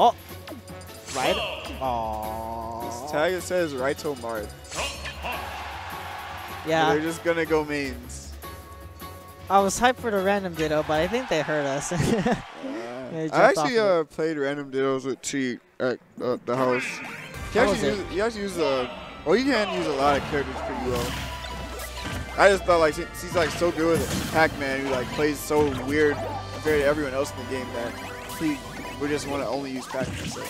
Oh, right. Oh. This tag, it says Raito Marth. Yeah. So they're just gonna go mains. I was hyped for the random ditto, but I think they hurt us. I actually played random dittos with Cheat at the house. You actually use well, you can use a lot of characters pretty well. I just thought like he's like so good with Pac-Man, who like plays so weird compared to everyone else in the game that he would just want to only use Pac-Man. So.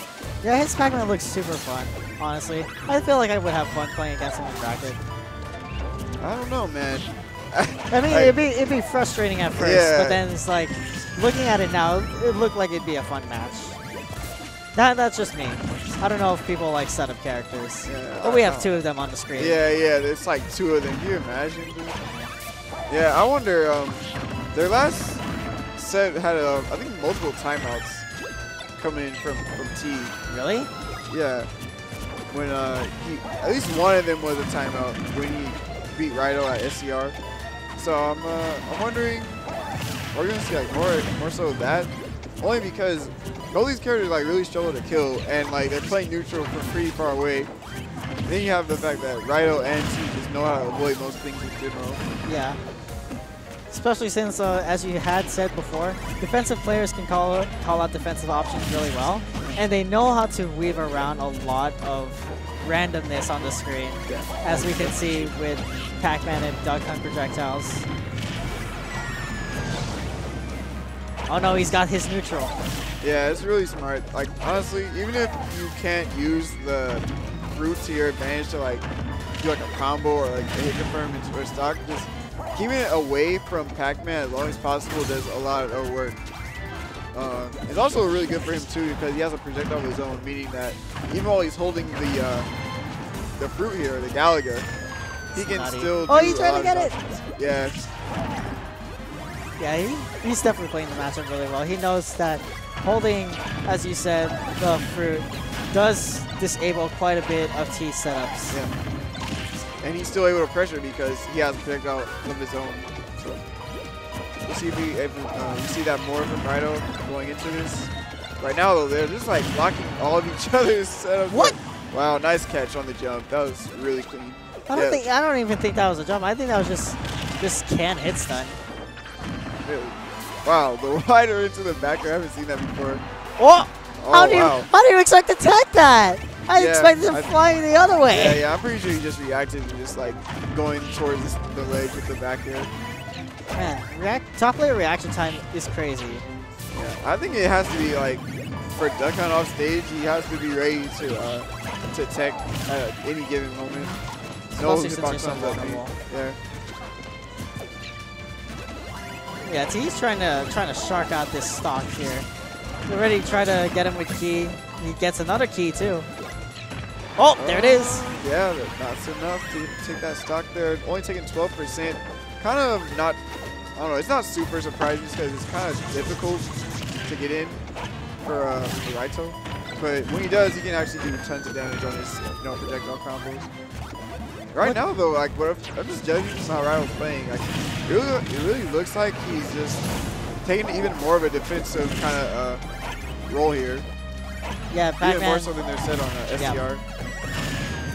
Yeah, his Pac-Man looks super fun. Honestly, I feel like I would have fun playing against him in bracket. I don't know, man. I mean, it'd be frustrating at first, but then it's like, looking at it now, it looked like it'd be a fun match. That's just me. I don't know if people like setup characters, but we have 2 of them on the screen. Yeah, it's like 2 of them. Can you imagine, dude? Yeah, I wonder, their last set had, I think, multiple timeouts coming in from T. Really? Yeah. When, at least one of them was a timeout when he beat Raito at SCR. So I'm wondering, we're gonna see like more so of that, only because all these characters like really struggle to kill, and like they're playing neutral from pretty far away. And then you have the fact that Raito and T just know how to avoid most things in general. Yeah. Especially since, as you had said before, defensive players can call out defensive options really well, and they know how to weave around a lot of randomness on the screen, as we can see with Pac-Man and Duck Hunt projectiles. Oh no, he's got his neutral. Yeah, it's really smart. Like, honestly, even if you can't use the fruit to your advantage to like do like a combo or like a hit confirm into a stock, just keeping it away from Pac-Man as long as possible does a lot of work. It's also really good for him too because he has a projectile of his own, meaning that even while he's holding the fruit here, the Galaga, he can still do he's trying to get it! Yeah. Yeah, he's definitely playing the matchup really well. He knows that holding, as you said, the fruit does disable quite a bit of T setups. Yeah. And he's still able to pressure because he has a projectile of his own. So we'll see if we see that more from Raito going into this. Right now, though, they're just like blocking all of each other's setups. What? Wow, nice catch on the jump. That was really clean. I don't even think that was a jump. I think that was just can hit stun. Really? Wow, the wider into the back. I haven't seen that before. Oh! How do you expect to tech that? I expected him flying the other way. Yeah, I'm pretty sure he just reacted and just like going towards the ledge with the back air. Man, top layer reaction time is crazy. Yeah, I think it has to be like, for Duck Hunt off stage, he has to be ready to tech at any given moment. Especially since you're so vulnerable. Yeah. Yeah, T's trying to shark out this stock here. They're ready to try to get him with key. He gets another key too. Oh, there it is. Yeah, that's enough to take that stock there. Only taking 12%. Kind of not, I don't know, it's not super surprising because it's kind of difficult to get in for Raito. But when he does, he can actually do tons of damage on his projectile combos. Right now, though, like, I'm just judging how Raito's playing. Like, it really looks like he's just taking even more of a defensive kind of role here. Yeah, Pac-Man. Even more so than they're set on SCR.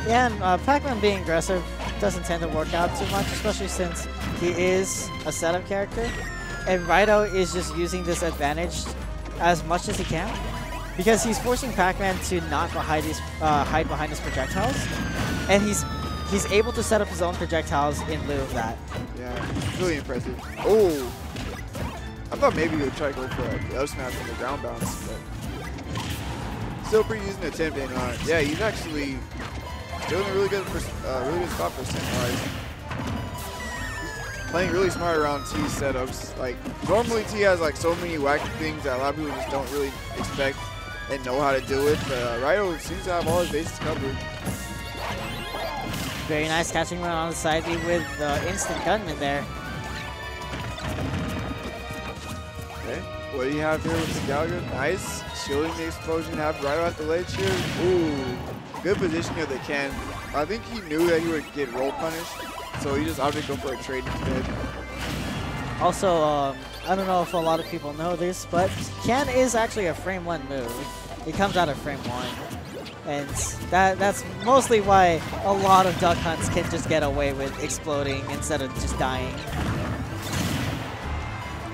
Yeah, and Pac-Man being aggressive doesn't tend to work out too much, especially since he is a setup character. And Raito is just using this advantage as much as he can because he's forcing Pac-Man to not hide behind his projectiles. And he's able to set up his own projectiles in lieu of that. Yeah, it's really impressive. Oh! I thought maybe he would try to go for a up smash from the ground bounce, but still pretty decent attempt. And yeah, he's actually still in a really good spot percent-wise. Playing really smart around T's setups. Like, normally T has like so many wacky things that a lot of people just don't really expect and know how to deal with. But Raito seems to have all his bases covered. Very nice catching run on the side B with the instant gunman there. Okay, what do you have here with the Galaga? Nice, shielding the explosion, have Raito at the ledge here. Ooh, good positioning if they can. I think he knew that he would get roll punished, so he just opted to go for a trade instead. Also, I don't know if a lot of people know this, but Can is actually a frame 1 move. It comes out of frame 1. And that's mostly why a lot of duck hunts can just get away with exploding instead of just dying.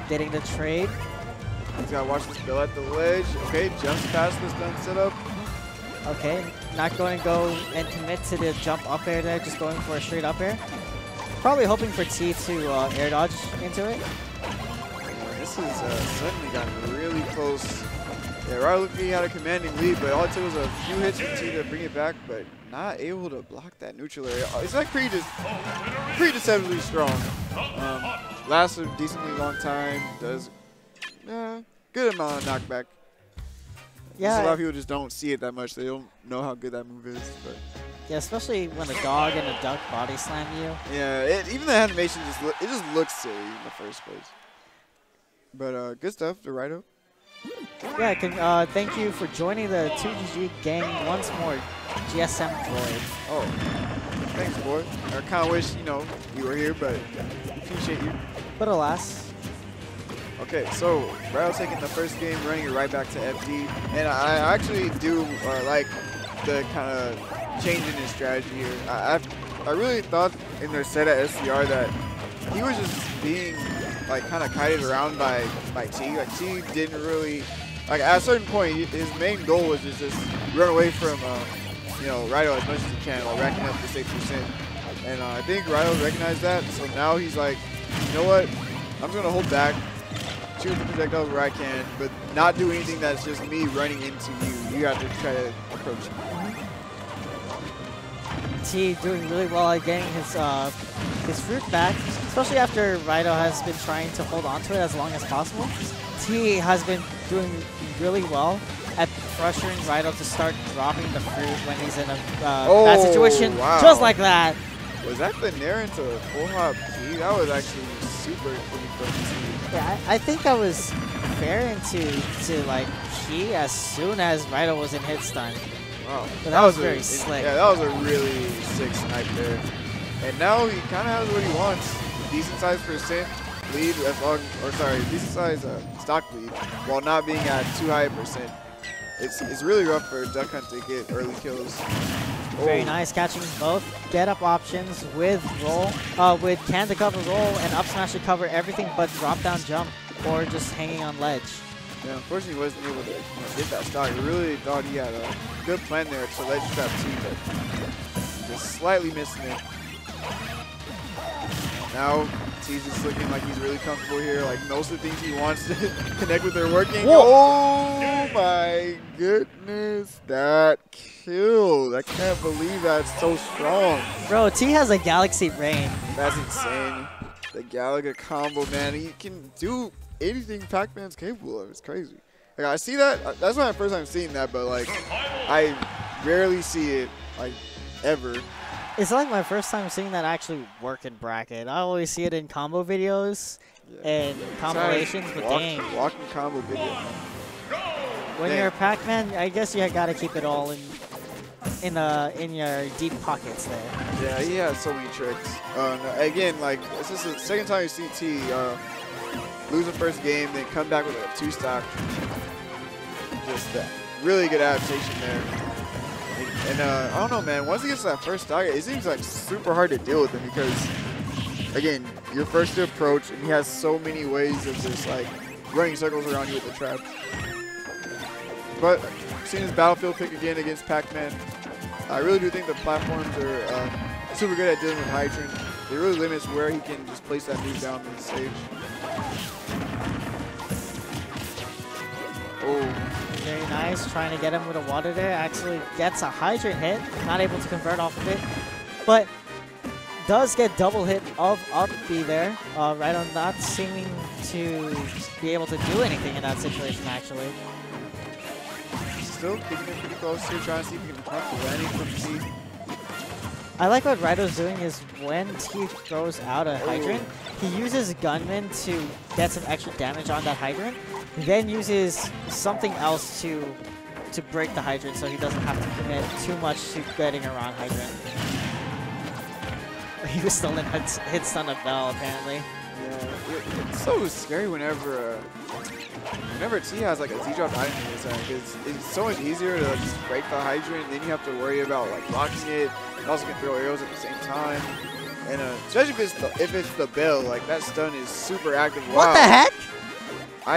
Getting the trade. He's got to watch this bill at the ledge. Okay, jumps past this gun setup. Okay, not going to go and commit to the jump up air there, just going for a straight up air. Probably hoping for T to air dodge into it. Yeah, this has suddenly gotten really close. Yeah, Raito looked like he had a commanding lead, but all it took was a few hits from T to bring it back, but not able to block that neutral area. It's like pretty deceptively strong. Lasts a decently long time, does good amount of knockback. Yeah, a lot of people just don't see it that much. They don't know how good that move is. But yeah, especially when a dog and a duck body slam you. Yeah, even the animation just looks silly in the first place. But good stuff to Raito. Yeah, thank you for joining the 2GG gang once more, GSM Void. Oh, thanks, boy. I kind of wish, you were here, but appreciate you. But alas. Okay, so Raito taking the first game, running it right back to FD. And I actually do like the kind of change in his strategy here. I really thought in their set at SCR that he was just being like kind of kited around by T. Like T didn't really, like at a certain point, his main goal was to just run away from Raito as much as he can while racking up this 8%. And I think Raito recognized that, so now he's like, you know what, I'm just gonna hold back, shoot the projectile where I can, but not do anything that's just me running into you. You have to try to approach me. T doing really well at getting his fruit back, especially after Raito has been trying to hold on to it as long as possible. T has been doing really well at pressuring Raito to start dropping the fruit when he's in a bad situation, just like that. Was that the Nair into a full hop T? That was actually super pretty fun to see. Yeah, I think that was fair into like key as soon as Raito was in hit stun. Wow. But that was very slick. Yeah, that was a really sick snipe there. And now he kind of has what he wants. Decent sized percent lead, decent sized stock lead, while not being at too high a percent. It's really rough for Duck Hunt to get early kills. Very nice, catching both get up options with roll, with can to cover roll and up smash to cover everything but drop down jump or just hanging on ledge. Yeah, unfortunately he wasn't able to get that stock. He really thought he had a good plan there to ledge trap T, but just slightly missing it. Now T's just looking like he's really comfortable here. Like most of the things he wants to connect with are working. Whoa. Oh my goodness, that kill! I can't believe that's so strong. Bro, T has a galaxy brain. That's insane. The Galaga combo, man. He can do anything Pac-Man's capable of. It's crazy. Like I see that. That's my first time seeing that, but like I rarely see it like ever. It's like my first time seeing that actually work in bracket. I always see it in combo videos and compilations, but dang. Walking combo video. When you're a Pac-Man, I guess you gotta keep it all in your deep pockets there. Yeah, he has so many tricks. Again, like this is the second time you see T lose the first game, then come back with a 2-stock. Just really good adaptation there. And I don't know, man, once he gets that first stock, it seems like super hard to deal with him because, again, you're first to approach, and he has so many ways of just like running circles around you with the trap. But seeing his battlefield pick again against Pac-Man, I really do think the platforms are super good at dealing with Hydrant. It really limits where he can just place that move down on the stage. Oh. Very nice, trying to get him with a water there. Actually gets a hydrant hit, not able to convert off of it, but does get double hit of up B there. Raito not seeming to be able to do anything in that situation actually. Still keeping it pretty close here, trying to see if he can hunt the landing from T. I like what Raito's doing is when T throws out a hydrant, he uses Gunman to get some extra damage on that hydrant, then uses something else to break the hydrant so he doesn't have to commit too much to getting around hydrant. He was still in hit stun of Bell apparently. Yeah, it's so scary whenever T has like a Z-drop item in his hand, because it's so much easier to like, just break the hydrant, and then you have to worry about like blocking it. You also can throw arrows at the same time, and especially if it's the bell, like that stun is super active. Wow. What the heck?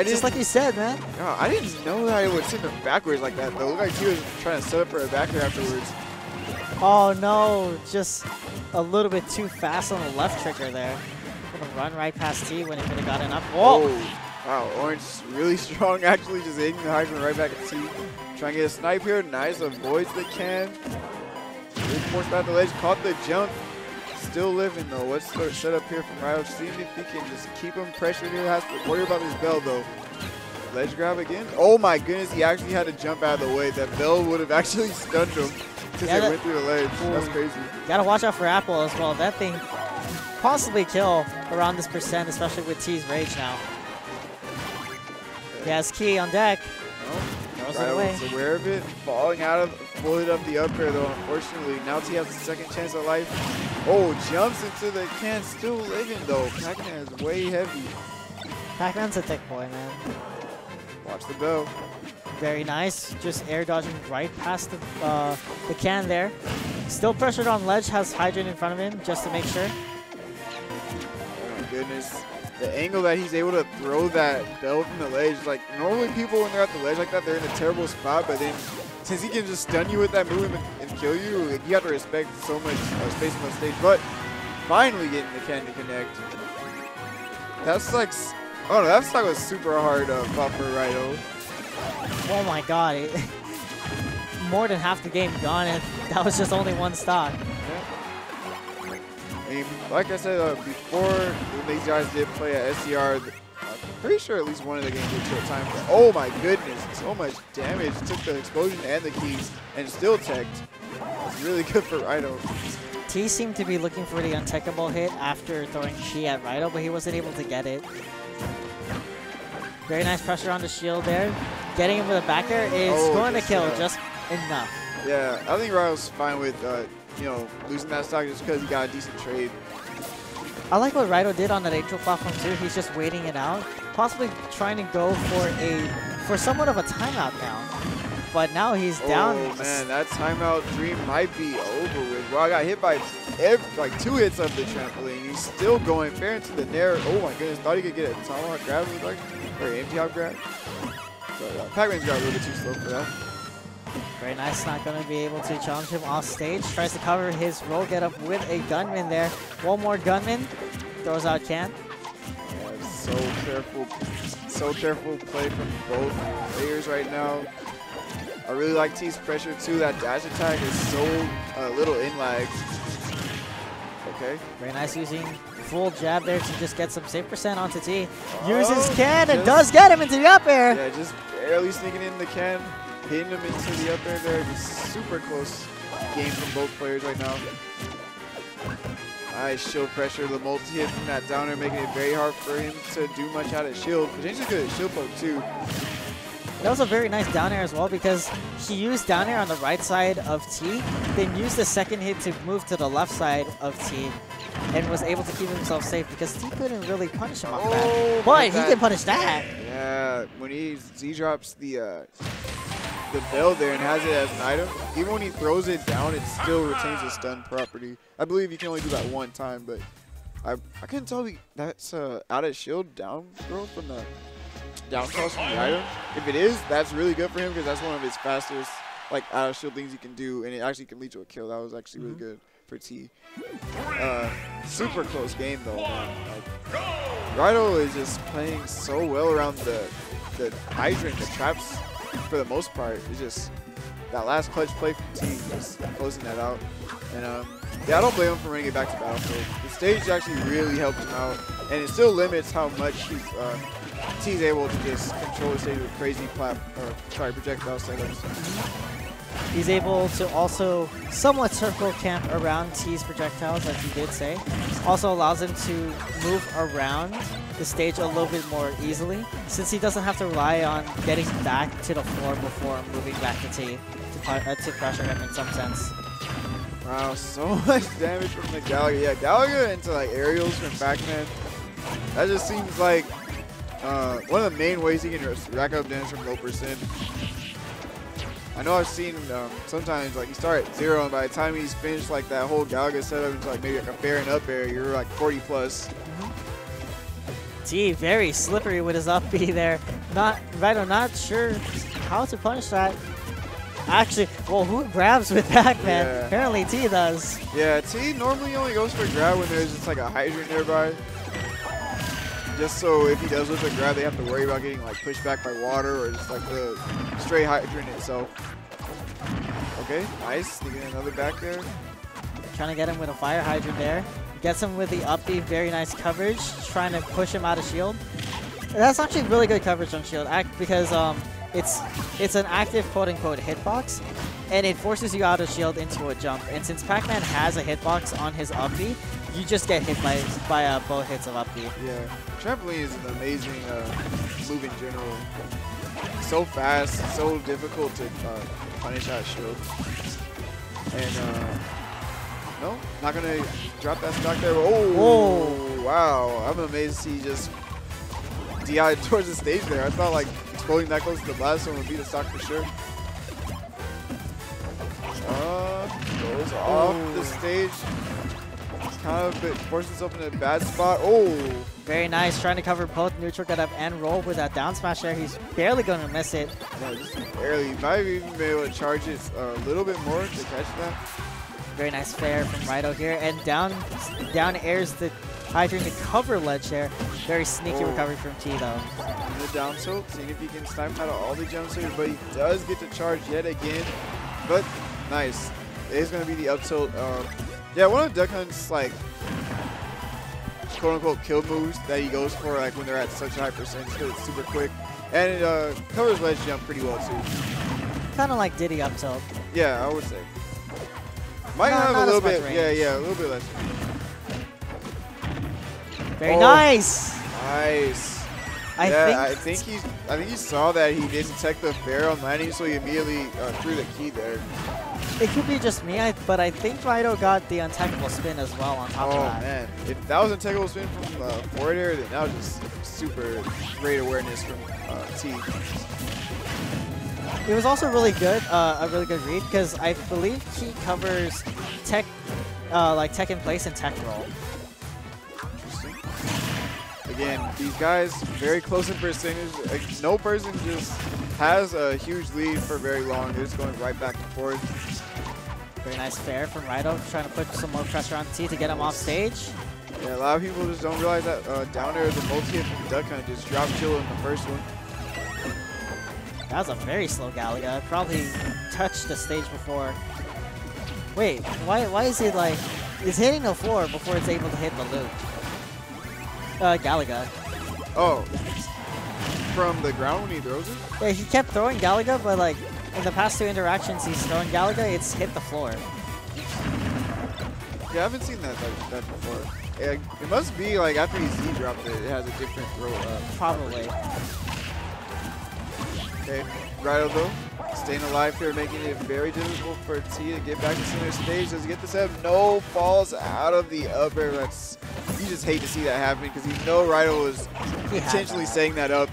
Just like you said, man. Yeah, I didn't know that it would send him backwards like that. Though, it looked like he was trying to set up for a backer afterwards. Oh no, just a little bit too fast on the left trigger there. Gonna run right past T when he could have gotten up. Whoa! Oh, wow, Orange really strong, actually just hitting the hydrant right back at T. Trying to get a snipe here. Nice, avoids the can. Really forced back the ledge, caught the jump. Still living though. What's the setup here from Raito? Seeing if he can just keep him pressured here. Has to worry about his bell though. Ledge grab again. Oh my goodness, he actually had to jump out of the way. That bell would have actually stunned him because it went through the ledge. That's crazy. Gotta watch out for Apple as well. That thing possibly kill around this percent, especially with T's rage now. He has Key on deck. Raito was aware of it, falling out of, bullet up the up air though, unfortunately. Now T has a second chance at life. Oh, jumps into the can, still living though. Pac-Man is way heavy. Pac-Man's a thick boy, man. Watch the bell. Very nice, just air dodging right past the can there. Still pressured on ledge, has Hydrant in front of him just to make sure. Oh my goodness. The angle that he's able to throw that bell from the ledge, like normally people when they're at the ledge like that, they're in a terrible spot, but then since he can just stun you with that move and kill you, like, you have to respect so much space on the stage. But finally getting the can to connect. That's like, oh no, that stock was super hard fought for Raito. Oh my god, more than half the game gone, and that was just only one stock. I mean, like I said before, when these guys did play at SCR, I'm pretty sure at least one of the games did short time. But oh my goodness, so much damage. Took the explosion and the keys and still teched. It's really good for Raito. T seemed to be looking for the untechable hit after throwing Chi at Raito, but he wasn't able to get it. Very nice pressure on the shield there. Getting him with a back air is going to kill just enough. Yeah, I think Raito's fine with you know, losing that stock just because he got a decent trade. I like what Raito did on that Angel platform too. He's just waiting it out, possibly trying to go for somewhat of a timeout now. But now he's down. Oh man, that timeout dream might be over with. Well, I got hit by like 2 hits of the trampoline. He's still going fair into the nair. Oh my goodness, thought he could get a tomahawk grab, like, or an empty hop grab. But Pac-Man's got a little bit too slow for that. Very nice, not going to be able to challenge him off stage. Tries to cover his roll get up with a gunman there. One more gunman, throws out can. Yeah, so careful play from both players right now. I really like T's pressure too. That dash attack is so little in lag. Okay. Very nice using full jab there to just get some save percent onto T. Uses can and does get him into the up air. Yeah, just barely sneaking in the can. Hitting him into the up air there. Just super close game from both players right now. Nice shield pressure. The multi-hit from that downer making it very hard for him to do much out of shield. Potentially good at shield poke too. That was a very nice down air as well because he used down air on the right side of T, then used the second hit to move to the left side of T, and was able to keep himself safe because T couldn't really punish him off that. But he can punish that. Yeah, when he Z-drops the bell there and has it as an item, even when he throws it down, it still retains the stun property. I believe you can only do that one time, but I couldn't tell you that's out of shield down throw from the down toss from the item. If it is, that's really good for him because that's one of his fastest like out of shield things he can do, and it actually can lead to a kill. That was actually really good for T. Super close game though, man. Like, Raito is just playing so well around the hydrant, the traps for the most part. It's just that last clutch play from T, just closing that out. And yeah, I don't blame him for running it back to Battlefield. The stage actually really helped him out, and it still limits how much T's able to just control the stage with crazy projectile setups. He's able to also somewhat circle camp around T's projectiles, as he did say. Also allows him to move around the stage a little bit more easily, since he doesn't have to rely on getting back to the floor before moving back to T to pressure him in some sense. Wow, so much damage from the Gallagher. Yeah, Gallagher into like aerials from Pac-Man. That just seems like one of the main ways he can rack up damage from low percent. I know I've seen sometimes like you start at 0 and by the time he's finished like that whole Galaga setup into like maybe like a fair and up air, you're like 40 plus. T very slippery with his up B there. Raito not sure how to punish that. Actually, well, who grabs with Pac-Man? Yeah. Apparently T does. Yeah, T normally only goes for grab when there's just like a hydrant nearby. Just so if he does lose a grab, they have to worry about getting like pushed back by water or just like the straight hydrant itself. Okay, nice. Sneaking another back there. Trying to get him with a fire hydrant there. Gets him with the up B, very nice coverage. Trying to push him out of shield. That's actually really good coverage on shield because it's an active quote-unquote hitbox, and it forces you out of shield into a jump. And since Pac-Man has a hitbox on his up B, you just get hit by both hits of up B. Yeah, trampoline is an amazing move in general. So fast, so difficult to punish out shield. And no, not gonna drop that stock there. Oh, whoa. Wow! I'm amazed he just DI'd towards the stage there. I thought like exploding that close to the blast one would be the stock for sure. Goes off the stage. Kind of forces himself in a bad spot. Oh! Very nice. Trying to cover both neutral get up and roll with that down smash there. He's barely going to miss it. Yeah, just barely. He might have even been able to charge it a little bit more to catch that. Very nice fair from Raito here. And down airs the hydrant to cover ledge there. Very sneaky recovery from T though. In the down tilt, seeing if he can snipe out all the jumps here, but he does get to charge yet again. But nice. It is going to be the up tilt. Yeah, one of Duck Hunt's like quote-unquote kill moves that he goes for like when they're at such a high percentage because it's super quick, and it covers ledge jump pretty well too. Kind of like Diddy up tilt. Yeah, I would say. Might have a little bit. Yeah, a little bit less. Very nice. Nice. I think he saw that he didn't tech the fair on landing, so he immediately threw the key there. It could be just me, but I think Raito got the untechable spin as well on top of that. Oh man, if that was untechable spin from forward air, then that was just super great awareness from T. It was also really good, a really good read, because I believe he covers tech, like tech in place and tech roll. Interesting. Again, these guys very close in percentage. Like, no person just has a huge lead for very long. They're just going right back and forth. Very nice fair from Raito, trying to put some more pressure on T to get him off stage. Yeah, a lot of people just don't realize that down air is a multi-hit from Duck Hunt. Just drop chill in the first one. That was a very slow Galaga. Probably touched the stage before. Wait, why is it like it's hitting the floor before it's able to hit the loop? Galaga. Oh, from the ground when he throws it? Yeah, he kept throwing Galaga, but like in the past two interactions he's throwing Galaga, it's hit the floor. Yeah, I haven't seen that before. Yeah, it must be like after he Z-dropped it, it has a different throw up. Probably. Okay, Raito though, staying alive here, making it very difficult for T to get back to center stage. Does he get this up? No, falls out of the up air. That's, you just hate to see that happen because you know Raito was intentionally setting that up.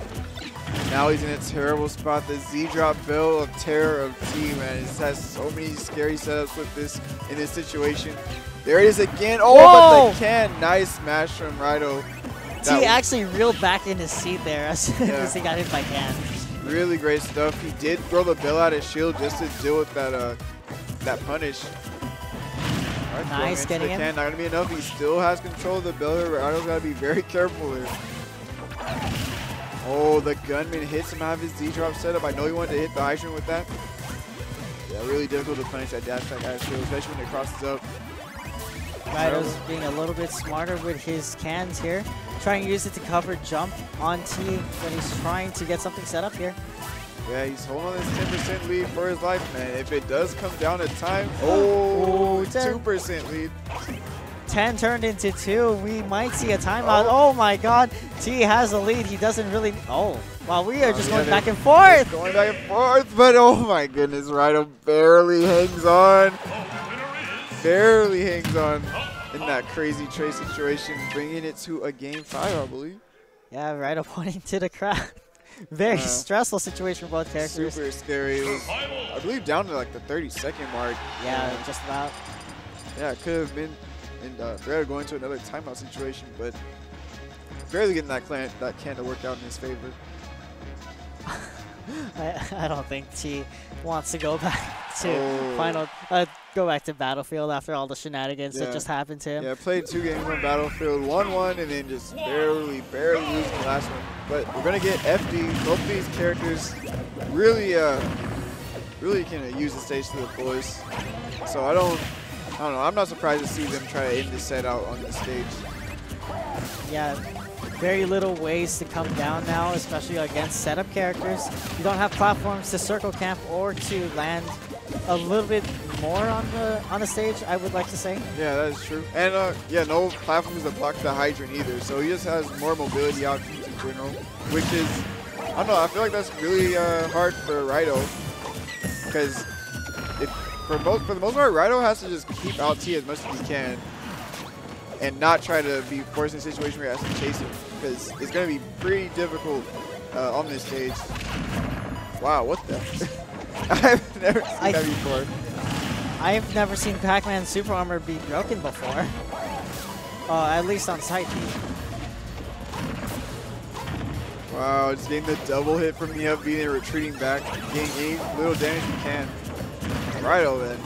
Now he's in a terrible spot. The Z-drop bell of terror of T, man. It has so many scary setups with this in this situation. There it is again. Oh, whoa! But the can. Nice smash from Raito. T actually reeled back in his seat there as soon as he got hit by can. Really great stuff. He did throw the bell out of shield just to deal with that that punish. Right, nice getting him. Not gonna be enough. He still has control of the bell. Raito's gotta be very careful here. Oh, the gunman hits him out of his Z-drop setup. I know he wanted to hit the hydrant with that. Yeah, really difficult to punish that dash attack out of shield, especially when it crosses up. Raito's being a little bit smarter with his cans here. Trying to use it to cover jump on T when he's trying to get something set up here. Yeah, he's holding on this 10% lead for his life, man. If it does come down to time, oh, 2% lead. 10 turned into 2. We might see a timeout. Oh my god. T has a lead. He doesn't really. Oh, wow. We are just going back and forth. Going back and forth, but oh my goodness. Raito barely hangs on. Barely hangs on. in that crazy trade situation, bringing it to a game 5, I believe. Yeah, Raito pointing to the crowd. Very stressful situation for both characters. Super scary. It was, I believe, down to like the 30-second mark. Yeah, just about. Yeah, it could have been, and Raito going to another timeout situation, but barely getting that can to work out in his favor. I don't think T wants to go back to go back to Battlefield after all the shenanigans that just happened to him. Yeah, played 2 games on Battlefield, won 1, and then just barely losing the last one. But we're gonna get FD. Both of these characters really can use the stage to the fullest. So I don't know. I'm not surprised to see them try to end the set out on the stage. Yeah. Very little ways to come down now, especially against setup characters. You don't have platforms to circle camp or to land a little bit more on the stage, I would like to say. Yeah, that is true. And yeah, no platforms that block the hydrant either. So he just has more mobility options in general, which is, I don't know, I feel like that's really hard for Raito, because for the most part, Raito has to just keep out T as much as he can and not try to be forced in a situation where he has to chase him, because it's going to be pretty difficult on this stage. Wow, what the? I've never seen that before. I've never seen Pac-Man Super Armor be broken before. At least on site B. Wow, just getting the double hit from the up B and retreating back, getting any little damage you can. Raito then.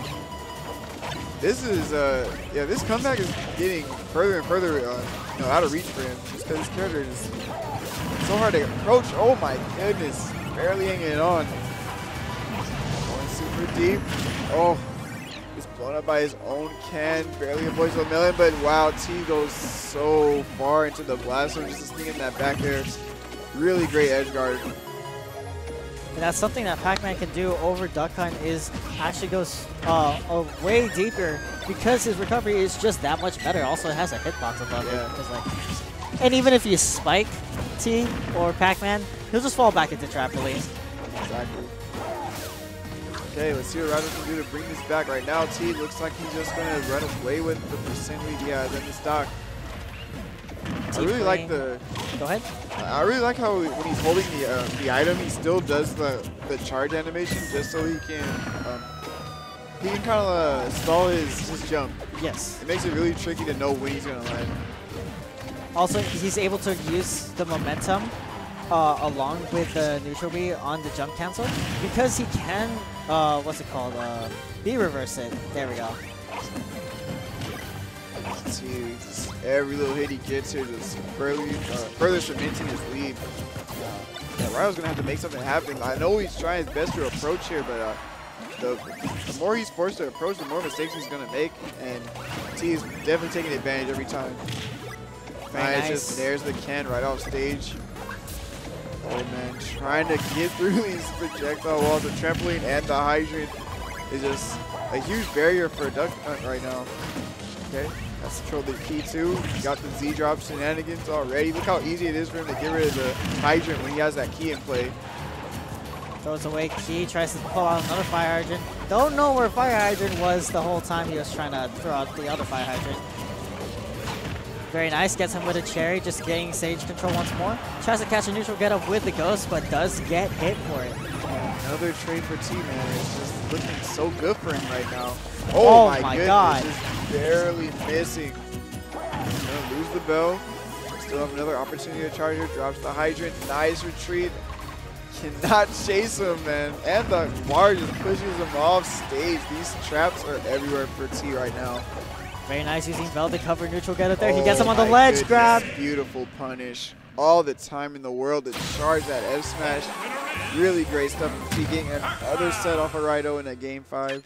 This is, yeah, this comeback is getting further and further out of reach for him, just because his character is so hard to approach. Oh my goodness, barely hanging it on. Going super deep. Oh, he's blown up by his own can, barely avoids the melon, but wow, T goes so far into the blast zone, just sneaking that back air. Really great edge guard. And that's something that Pac-Man can do over Duck Hunt, is actually goes way deeper, because his recovery is just that much better. Also, it has a hitbox above it. And even if you spike T or Pac-Man, he'll just fall back into trap release. Exactly. Okay, let's see what Raito can do to bring this back. Right now, T looks like he's just going to run away with the percent lead he has in the stock. I really like the. Go ahead. I really like how when he's holding the item, he still does the charge animation, just so he can kind of stall his jump. Yes. It makes it really tricky to know when he's gonna land. Also, he's able to use the momentum along with the neutral B on the jump cancel, because he can what's it called? B reverse it. There we go. See, every little hit he gets here just further cementing his lead. Yeah, Raito's gonna have to make something happen. I know he's trying his best to approach here, but the more he's forced to approach, the more mistakes he's gonna make, and T is definitely taking advantage every time. Nice. Just there's the can right off stage. Oh man, trying to get through these projectile walls. The trampoline and the hydrant is just a huge barrier for Duck Hunt right now. Okay. That's controlled the key too. Got the Z drop shenanigans already. Look how easy it is for him to get rid of the hydrant when he has that key in play. Throws away key, tries to pull out another fire hydrant. Don't know where fire hydrant was the whole time he was trying to throw out the other fire hydrant. Very nice, gets him with a cherry, just getting stage control once more. Tries to catch a neutral get up with the ghost, but does get hit for it. Another trade for T, man. It's just looking so good for him right now. Oh my God. Just barely missing. Gonna lose the bell. Still have another opportunity to charge her. Drops the hydrant. Nice retreat. Cannot chase him, man. And the bar just pushes him off stage. These traps are everywhere for T right now. Very nice using Bell to cover neutral get up there. He gets him on the ledge grab. Beautiful punish. All the time in the world to charge that F smash. Really great stuff from T, getting another set off of Raito in a game 5.